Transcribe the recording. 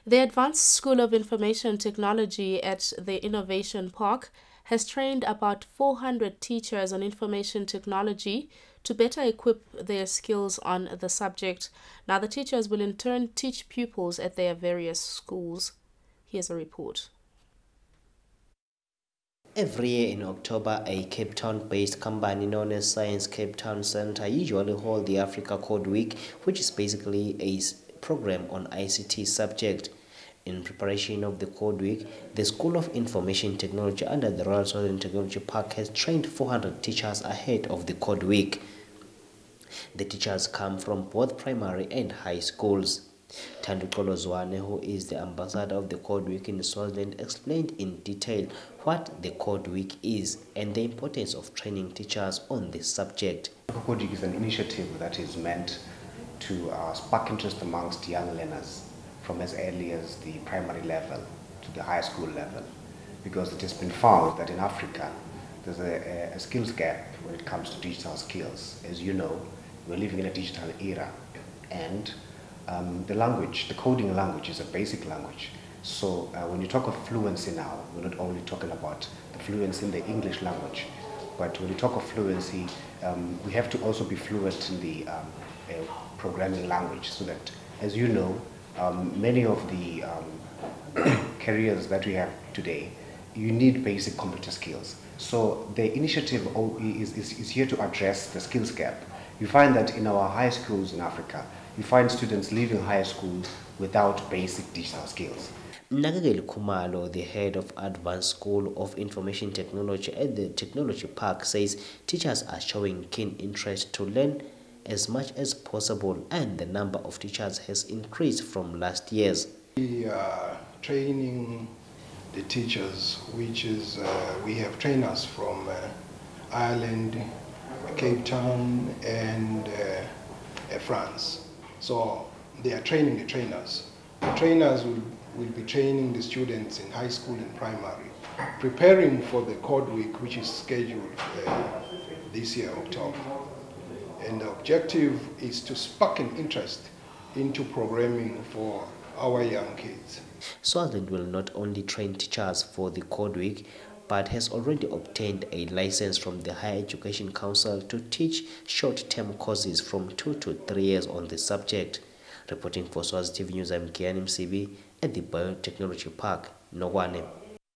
The Advanced School of Information Technology at the Innovation Park has trained about 400 teachers on information technology to better equip their skills on the subject. Now, the teachers will in turn teach pupils at their various schools. Here's a report. Every year in October, a Cape Town-based company known as Science Cape Town Centre usually holds the Africa Code Week, which is basically a program on ICT subject. In preparation of the Code Week, the School of Information Technology under the Royal Southern Technology Park has trained 400 teachers ahead of the Code Week. The teachers come from both primary and high schools. Tandu Kolozwane, who is the ambassador of the Code Week in Swaziland, explained in detail what the Code Week is and the importance of training teachers on this subject. The Code Week is an initiative that is meant to spark interest amongst young learners from as early as the primary level to the high school level, because it has been found that in Africa there's a skills gap when it comes to digital skills. As you know, we're living in a digital era, and the coding language is a basic language. So when you talk of fluency now, we're not only talking about the fluency in the English language, but when you talk of fluency, we have to also be fluent in the programming language, so that, as you know, many of the careers that we have today, you need basic computer skills. So the initiative is here to address the skills gap. You find that in our high schools in Africa, you find students leaving high school without basic digital skills. Nagageli Kumalo, the head of Advanced School of Information Technology at the Technology Park, says teachers are showing keen interest to learn as much as possible, and the number of teachers has increased from last year's. We are training the teachers, which is we have trainers from Ireland, Cape Town, and France. So they are training the trainers. The trainers will be training the students in high school and primary, preparing for the Code Week, which is scheduled this year, October. And the objective is to spark an interest into programming for our young kids. Swaziland will not only train teachers for the Code Week, but has already obtained a license from the Higher Education Council to teach short-term courses from 2 to 3 years on the subject. Reporting for Swazi TV News, I'm Kian MCB at the Biotechnology Park, Nogwane.